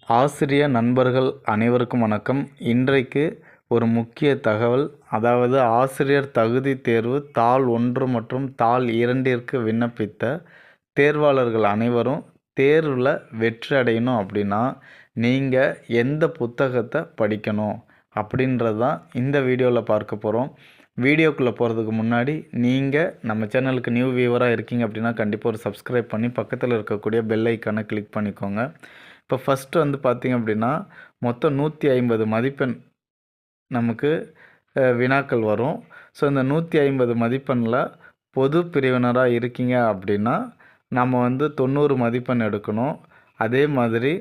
ஆசிரிய நண்பர்கள் அனைவருக்கும் வணக்கம். இன்றைக்கு ஒரு முக்கிய தகவல், அதாவது ஆசிரியர் தகுதி தேர்வு தாள் 1 மற்றும் தாள் 2ற்கு விண்ணப்பித்த தேர்வாளர்கள் அனைவரும் தேர்வில் வெற்றி அடையணும் அப்படின்னா நீங்கள் எந்த புத்தகத்தை படிக்கணும் அப்படின்றது தான் இந்த வீடியோவில் பார்க்க போகிறோம். வீடியோக்குள்ளே போகிறதுக்கு முன்னாடி நீங்கள் நம்ம சேனலுக்கு நியூ வியூவராக இருக்கீங்க அப்படின்னா கண்டிப்பாக ஒரு சப்ஸ்கிரைப் பண்ணி பக்கத்தில் இருக்கக்கூடிய பெல் ஐக்கானை கிளிக் பண்ணிக்கோங்க. இப்போ ஃபஸ்ட்டு வந்து பார்த்திங்க அப்படின்னா மொத்தம் 150 மதிப்பெண் நமக்கு வினாக்கள் வரும். ஸோ இந்த 150 மதிப்பெண்ணில் பொது பிரிவினராக இருக்கீங்க அப்படின்னா நம்ம வந்து 90 மதிப்பெண் எடுக்கணும். அதே மாதிரி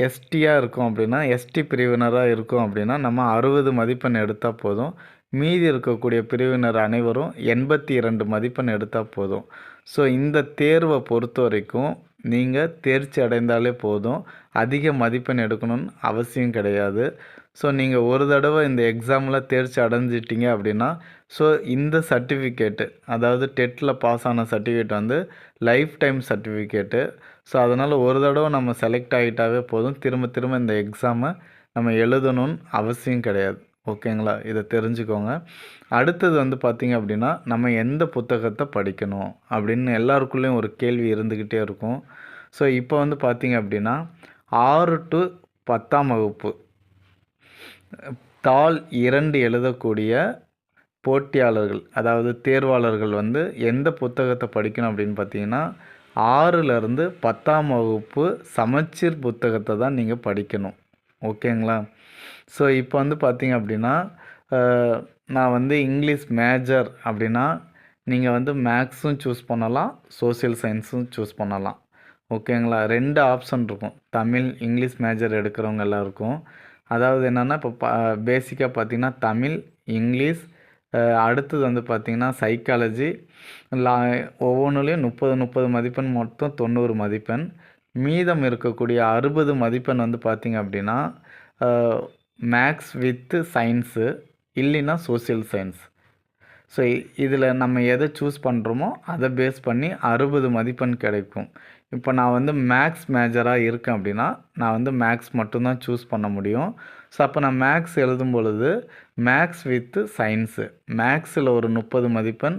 எஸ்டியாக இருக்கும் அப்படின்னா எஸ்டி பிரிவினராக இருக்கும் அப்படின்னா நம்ம 60 மதிப்பெண் எடுத்தால் போதும். மீதி இருக்கக்கூடிய பிரிவினர் அனைவரும் 82 மதிப்பெண் எடுத்தால் போதும். ஸோ இந்த தேர்வை பொறுத்த வரைக்கும் நீங்கள் தேர்ச்சி அடைந்தாலே போதும். அதிக மதிப்பெண் எடுக்கணும்னு அவசியம் கிடையாது. ஸோ நீங்கள் ஒரு தடவை இந்த எக்ஸாமில் தேர்ச்சி அடைஞ்சிட்டிங்க அப்படின்னா ஸோ இந்த சர்டிஃபிகேட்டு, அதாவது டெட்டில் பாஸ் ஆன சர்டிஃபிகேட் வந்து லைஃப் டைம் சர்டிஃபிகேட்டு. ஸோ அதனால் ஒரு தடவை நம்ம செலக்ட் ஆகிட்டாவே போதும். திரும்ப திரும்ப இந்த எக்ஸாமை நம்ம எழுதணும்னு அவசியம் கிடையாது. ஓகேங்களா? இதை தெரிஞ்சுக்கோங்க. அடுத்தது வந்து பார்த்திங்க அப்படின்னா நம்ம எந்த புத்தகத்தை படிக்கணும் அப்படின்னு எல்லாருக்குள்ளேயும் ஒரு கேள்வி இருந்துக்கிட்டே இருக்கும். ஸோ இப்போ வந்து பார்த்திங்க அப்படின்னா 6 to 10ஆம் வகுப்பு தாள் 2 எழுதக்கூடிய போட்டியாளர்கள், அதாவது தேர்வாளர்கள் வந்து எந்த புத்தகத்தை படிக்கணும் அப்படின்னு பார்த்தீங்கன்னா 6லேருந்து 10ஆம் வகுப்பு சமச்சீர் புத்தகத்தை தான் நீங்கள் படிக்கணும். ஓகேங்களா? ஸோ இப்போ வந்து பார்த்திங்க அப்படின்னா நான் வந்து இங்கிலீஷ் மேஜர் அப்படின்னா நீங்கள் வந்து மேக்ஸும் சூஸ் பண்ணலாம், சோஷியல் சயின்ஸும் சூஸ் பண்ணலாம். ஓகேங்களா? 2 ஆப்ஷன் இருக்கும் தமிழ் இங்கிலீஷ் மேஜர் எடுக்கிறவங்க எல்லாருக்கும். அதாவது என்னென்னா இப்போ பேசிக்காக பார்த்திங்கன்னா தமிழ், இங்கிலீஷ், அடுத்தது வந்து பார்த்திங்கன்னா சைக்காலஜி, ஒவ்வொன்றுலேயும் 30 மதிப்பெண், மொத்தம் 90 மதிப்பெண். மீதம் இருக்கக்கூடிய 60 மதிப்பெண் வந்து பார்த்திங்க அப்படின்னா மேக்ஸ் வித்து சயின்ஸு இல்லைன்னா சோஷியல் சயின்ஸ். ஸோ இதில் நம்ம எதை சூஸ் பண்ணுறோமோ அதை பேஸ் பண்ணி 60 மதிப்பெண் கிடைக்கும். இப்போ நான் வந்து மேக்ஸ் மேஜராக இருக்கேன் அப்படின்னா நான் வந்து மேக்ஸ் மட்டும்தான் சூஸ் பண்ண முடியும். ஸோ அப்போ நான் மேக்ஸ் எழுதும் பொழுது மேக்ஸ் வித்து சயின்ஸு, மேக்ஸில் ஒரு 30 மதிப்பெண்,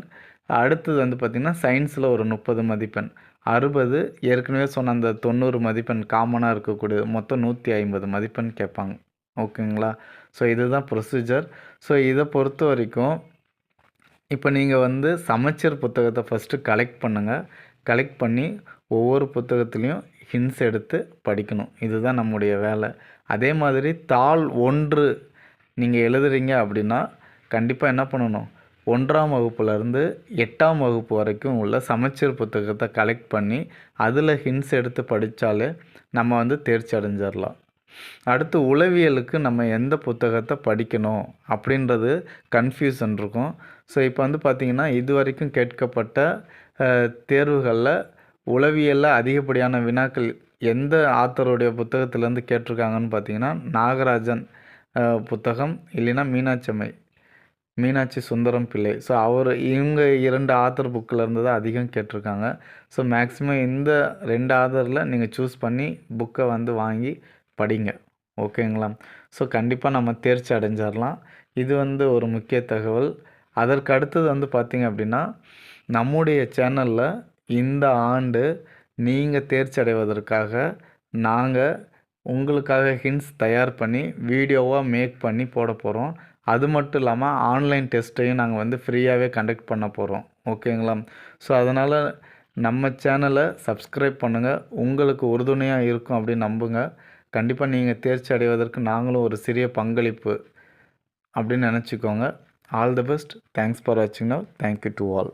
அடுத்தது வந்து பார்த்திங்கன்னா சயின்ஸில் ஒரு 30 மதிப்பெண், 60, ஏற்கனவே சொன்ன அந்த 90 மதிப்பெண் காமனாக இருக்கக்கூடியது, மொத்தம் 150 மதிப்பெண் கேட்பாங்க. ஓகேங்களா? ஸோ இதுதான் ப்ரொசீஜர். ஸோ இதை பொறுத்த வரைக்கும் இப்போ நீங்கள் வந்து சமச்சீர் புத்தகத்தை ஃபஸ்ட்டு கலெக்ட் பண்ணுங்கள். கலெக்ட் பண்ணி ஒவ்வொரு புத்தகத்துலேயும் ஹிண்ட்ஸ் எடுத்து படிக்கணும். இதுதான் நம்முடைய வேலை. அதே மாதிரி தாள் 1 நீங்கள் எழுதுறீங்க அப்படின்னா கண்டிப்பாக என்ன பண்ணணும், 1ஆம் வகுப்புலேருந்து 8ஆம் வகுப்பு வரைக்கும் உள்ள சமச்சீர் புத்தகத்தை கலெக்ட் பண்ணி அதில் ஹிண்ட்ஸ் எடுத்து படித்தாலே நம்ம வந்து தேர்ச்சி அடைஞ்சிடலாம். அடுத்து உளவியலுக்கு நம்ம எந்த புத்தகத்தை படிக்கணும் அப்படின்றது கன்ஃபியூஷன் இருக்கும். ஸோ இப்போ வந்து பார்த்திங்கன்னா இது வரைக்கும் கேட்கப்பட்ட தேர்வுகளில் உளவியலில் அதிகப்படியான வினாக்கள் எந்த ஆத்தருடைய புத்தகத்திலேருந்து கேட்டிருக்காங்கன்னு பார்த்திங்கன்னா நாகராஜன் புத்தகம், இல்லைன்னா மீனாட்சி சுந்தரம் பிள்ளை. ஸோ இவங்க 2 ஆத்தர் புக்கில் இருந்து தான் அதிகம் கேட்டிருக்காங்க. ஸோ மேக்ஸிமம் இந்த 2 ஆத்தரில் நீங்கள் சூஸ் பண்ணி புக்கை வந்து வாங்கி படிங்க. ஓகேங்களா? ஸோ கண்டிப்பாக நம்ம தேர்ச்சி அடைஞ்சிடலாம். இது வந்து ஒரு முக்கிய தகவல். அதற்கு அடுத்தது வந்து பார்த்திங்க அப்படின்னா நம்முடைய சேனலில் இந்த ஆண்டு நீங்கள் தேர்ச்சி அடைவதற்காக நாங்கள் உங்களுக்காக ஹிண்ட்ஸ் தயார் பண்ணி வீடியோவாக மேக் பண்ணி போட போகிறோம். அது மட்டும் இல்லாமல் ஆன்லைன் டெஸ்ட்டையும் நாங்கள் வந்து ஃப்ரீயாகவே கண்டக்ட் பண்ண போகிறோம். ஓகேங்களா? ஸோ அதனால் நம்ம சேனலை சப்ஸ்கிரைப் பண்ணுங்கள். உங்களுக்கு உறுதுணையாக இருக்கும் அப்படின்னு நம்புங்க. கண்டிப்பாக நீங்கள் தேர்ச்சி அடைவதற்கு நாங்களும் ஒரு சிறிய பங்களிப்பு அப்படின்னு நினச்சிக்கோங்க. All the best. Thanks for வாட்சிங். Now thank you to all.